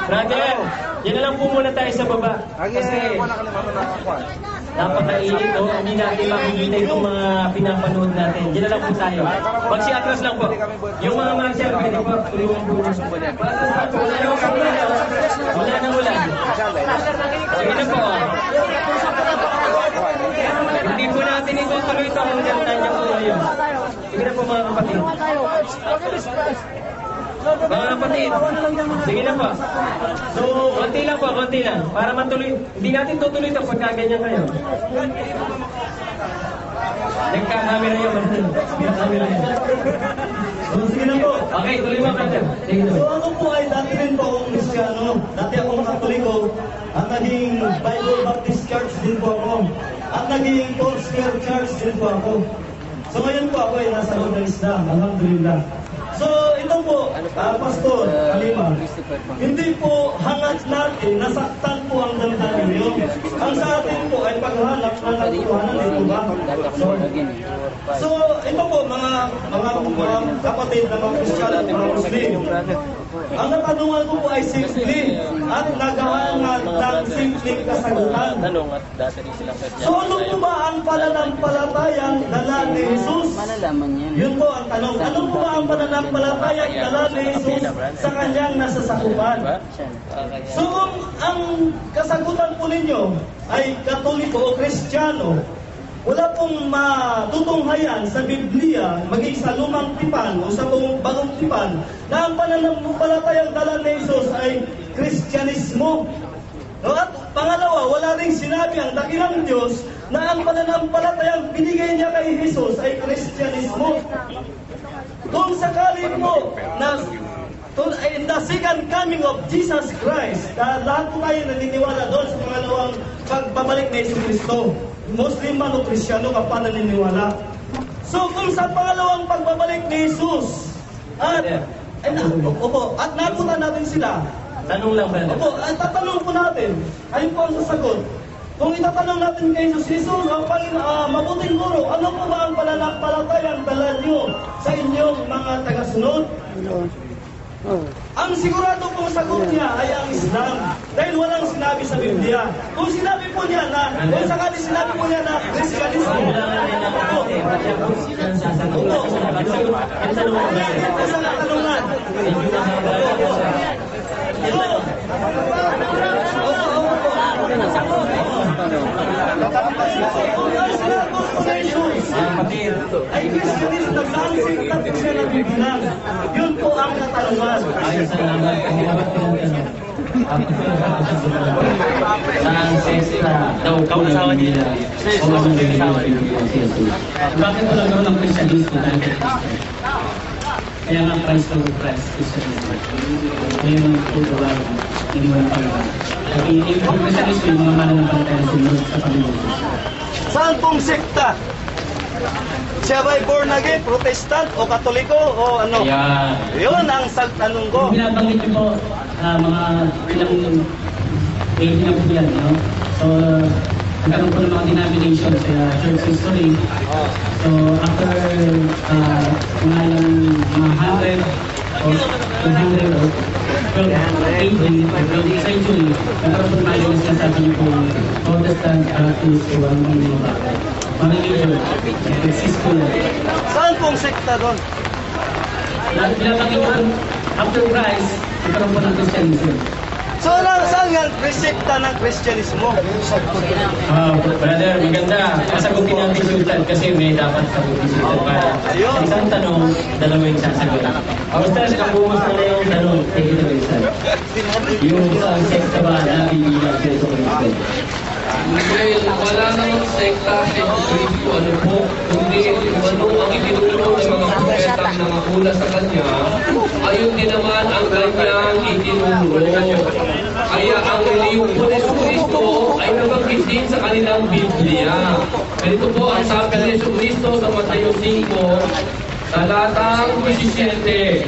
Brother, yan na lang po muna tayo sa baba. Kasi napakainit, no? Hindi natin makikita itong mga pinapanood natin. Yan na lang po tayo. Magsi-atras lang po. Yung mga marcher, pwede po, tulungan po. Wala na ulan. Sige na po. Hindi po natin itutuloy ito hanggang tanya po ngayon. Sige na po mga kapatid. Mga kapatid, sige na po. So, konti lang po, konti lang. Para matuloy, hindi natin tutuloy ito pagka ganyan kayo. Nagka-camera yun. Nagka-camera yun. So, sige na po. Okay, tuloy mo ka dyan. So, ako po ay dati rin po akong Kristyano. Dati akong Katoliko. At naging Bible Baptist Church din po ako. At naging Foursquare Church din po ako. So, ngayon po ako ay nasa Rodan Islam. Alhamdulillah. So, ito po, Pastor Kalima, hindi po hangat natin, nasaktan po ang damdamin niyo. Ang sa atin po ay paghanap na nagtuhanan, ito ba? So, ito po, mga kapatid na mga Kristyano, mga Muslim. Ang natanungan ko po ay simple at naghahangat ng simpleng kasagutan. So, ano po ba ang pananampalatayang dala ni Jesus? Yun po ang tanong. Ano po ba ang pananampalatayang dala ni Jesus sa kanyang nasasakupan? So, kung ang kasagutan po ninyo ay Katoliko o Kristiyano, wala pong matutunghayan sa Biblia, maging sa lumang tipan o sa bagong tipan, na ang pananampalatayang dala ni Jesus ay Kristyanismo. At pangalawa, wala ring sinabi ang dakilang Diyos na ang pananampalatayang binigay niya kay Jesus ay Kristyanismo. Kung sakali po na in the second coming of Jesus Christ, lahat po tayo naniniwala doon sa pangalawang pagbabalik ni Jesus Cristo. Muslim man o Kristyano ka pa naniniwala. So kung sa pangalawang pagbabalik ni Jesus, at nakutan natin sila. Tanong lang ba? Opo, at tatanong po natin. Ayun po ang sasagot. Kung itatanong natin kay Jesus, mabuting guro, ano po ba ang pananampalatayang dala nyo sa inyong mga tagasunod? Ang sigurado pong sagot niya ay ang Islam. Dahil walang sinabi sa Biblia. Kung sinabi po niya na, kung sakali sinabi po niya na Kristyanismo, ay Kristyanismo, naglaan sa katatid siya ng Biblia. Yun po ang katanungan. Ay, salamat po. Ang sestra daw kausawa nila o masasawa nila. Bakit ko nagkaroon ng Kristyanismo? Kaya nga Christ over Christ, Kristyanismo. Kaya nga po gawa, hindi mo napagawa. Yung Kristyanismo, yung mga mananampalataya sunod sa Panginoon. Saan pong sekta? Siya ba'y born again, Protestant o Katoliko o ano? Yeah. Yun ang tanong ko. Kung binabanggit niyo po mga ilang na po yan, no? So, nagkaroon po ng mga denominations sa church history. So, after mga 100 o 200 o 12 AD, 12th century, nagkaroon po ng mga sinasabi niyo po Protestant, Baptist, o ang mga religion, exist po yan. Saan pong sekta doon? Binabanggit po after Christ, nagkaroon po ng Christianism. So, saan nga sekta ng Kristyanismo? Brother, maganda. Kasagutin natin Sultan kasi may dapat sagutin Sultan para isang tanong, dalawa yung sasagot. Basta sa kabumos na yung tanong, take it away, sir. Yung isang sekta ba na bibilang Kristo Kristo? Well, wala namang sekta sa Kristo, ano po, kundi ano ang itinuro ng mga propetang nakakula sa kanya, ayun din naman ang kanyang itinuro. Kaya ang reliyon po ni Kristo ay nabanggit din sa kanilang Biblia. Ganito po ang sabi ni Kristo sa Mateo 5, talatang 17.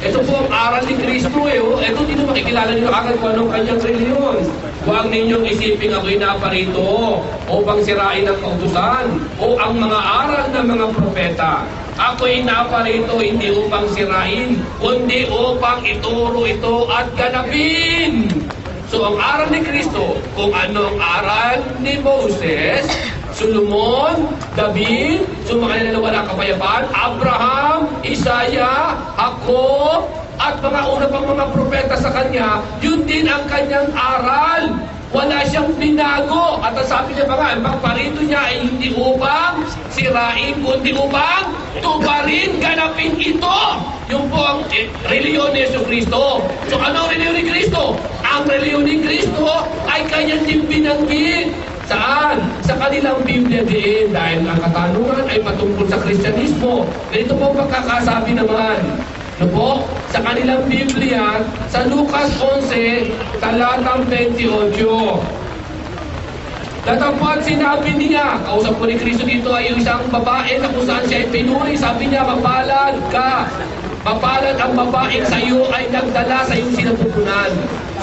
Ito po ang aral ni Kristo Ito dito makikilala niyo agad kung anong kanyang reliyon. Huwag ninyong isiping ako'y naparito upang sirain ang kautusan o ang mga aral ng mga propeta. Ako'y naparito hindi upang sirain, kundi upang ituro ito at ganapin. So ang aral ni Kristo, kung ano ang aral ni Moses, Solomon, David, so mga nilalawalang kapayapaan, Abraham, Isaiah, Jacob, at mga una pang mga propeta sa kanya, yun din ang kanyang aral. Wala siyang binago. At ang sabi niya pa nga, ang pagparito niya ay hindi upang sirain, kundi upang tuparin, ganapin ito. Yung po ang reliyon ni Jesucristo. So ano ang reliyon ni Kristo? Ang reliyon ni Kristo ay kanyang din binanggit. Saan? Sa kanilang Biblia din. Dahil ang katanungan ay patungkol sa Kristyanismo. Ganito po pagkakasabi naman. Ano po? Sa kanilang Biblia, sa Lucas 11, talatang 28. Datapwat sinabi niya, kausap ko ni Kristo dito ay isang babae na kung saan siya ay pinuri. Sabi niya, mapalad ka. Mapalad ang babaeng sa iyo ay nagdala sa iyong sinapupunan.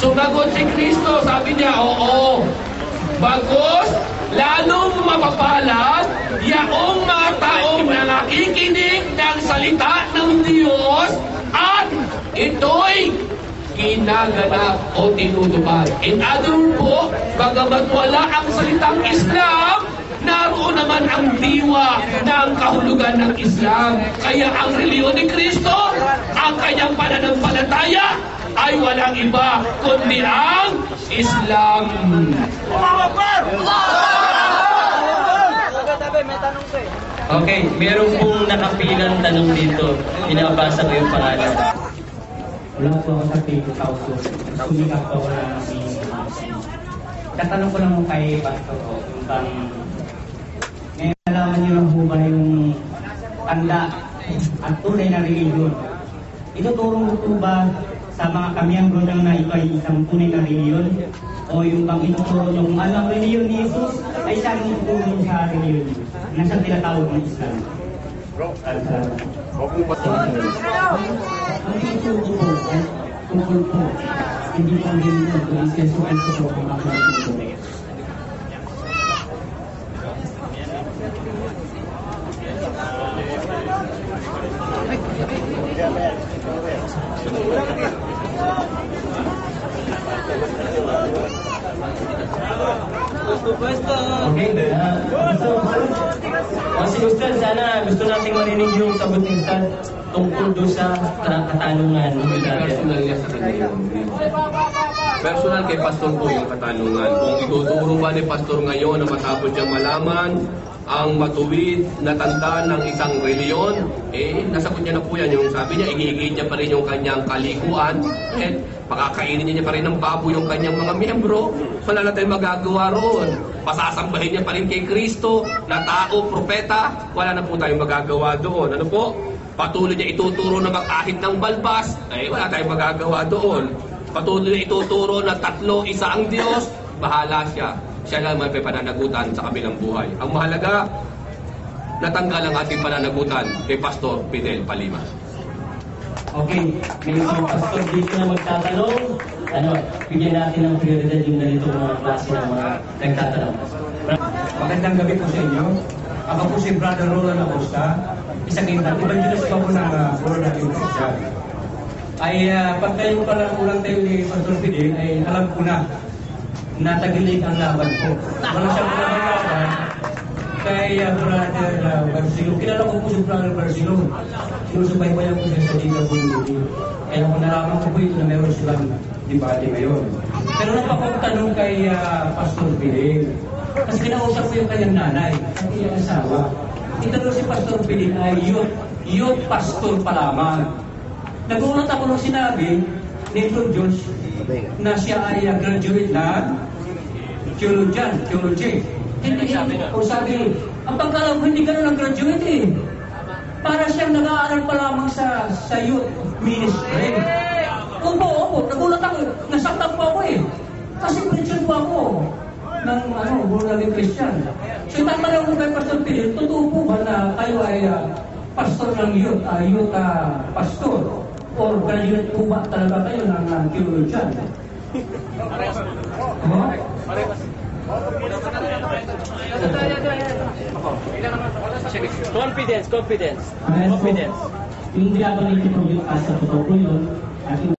Sumagot si Kristo, sabi niya, oo. Bagos, lalong mapapalad, yaong mga taong nakikinig ng salita ng Diyos at ito'y ginaganap o tinutupad. In other words po, bagamat wala ang salitang Islam, naroon naman ang diwa ng kahulugan ng Islam. Kaya ang reliyon ni Kristo, ang kanyang pananampalataya, ay walang iba kundi ang Islam. Okay, meron pong nakapilang tanong dito. Pinabasa ko yung pangalan. Wala po ako sa Facebook house. Sumikap po ako ng tatanong ko lang kay Pastor ko, yung bang may nalaman niyo lang po ba yung tanda at tunay na religion? Ituturo mo po ba sa mga kamiyembro ng na ito ay isang tunay na religion? O yung bang ituturo nyo kung anong religion ni Jesus ay saan ituturo sa religion na siyang tinatawag ng Islam? Ang ituturo po ay tungkol po hindi po ang religion kung ang sensual po ang mga ituturo. Okay, si Ustad, sana gusto nating marinig yung sagot ni Ustad tungkol doon sa katanungan. Personal niya sa kanya. Personal kay Pastor po yung katanungan. Kung ituturo ba ni Pastor ngayon na matapos niyang malaman ang matuwid na tanda ng isang reliyon, nasagot niya na po yan. Yung sabi niya, igigit niya pa rin yung kanyang kalikuan, pakakainin niya pa rin ng baboy yung kanyang mga miyembro. Wala na tayong magagawa roon. Pasasambahin niya pa rin kay Kristo na tao, propeta. Wala na po tayong magagawa doon. Ano po? Patuloy niya ituturo na mag-ahit ng balbas. Wala tayong magagawa doon. Patuloy niya ituturo na tatlo, isa ang Diyos. Bahala siya. Siya lang may pananagutan sa kabilang buhay. Ang mahalaga, natanggal ang ating pananagutan kay Pastor Fidel Palima. Okay, may mga pastor dito na magtatanong. Bigyan natin ng prioridad yung ganito mga klase ng mga nagtatanong. Magandang gabi po sa inyo. Ako po si Brother Roland Acosta, isang evangelist pa po ng Born Again Christian. Pagkayo pa lang ulang tayo ni Pastor Fidel, ay alam ko na natagilig ang laban ko. Wala siyang pinaglaban kay Brother Barcelo. Kilala ko po si Brother Barcelo. Sinusubaybayan ko siya sa DWD. Kaya kung nalaman ko po ito na meron silang debate ngayon. Pero napapagtanong kay Pastor Fidel. Kasi kinausap ko yung kanyang nanay at iyang asawa. Itanong si Pastor Fidel ay youth pastor pa lamang. Nagulat ako nung sinabi ni Lord George na siya ay graduate na theology. Hindi o sabi, ang pagkalam ko hindi ganun ang graduate eh. Para siyang nag-aaral pa lamang sa youth ministry. Opo, nagulat ako. Nasaktan po ako eh. Kasi Christian po ako ng Born Again Christian. So tatanong ko kay Pastor Philip, totoo po ba na kayo ay pastor ng youth pastor? Or graduate po ba talaga kayo ng theologian? Confidence, confidence. Parehas po. Confidence. Yung ginagawa ni Chief Rubio Castro, totoo po yun. At yung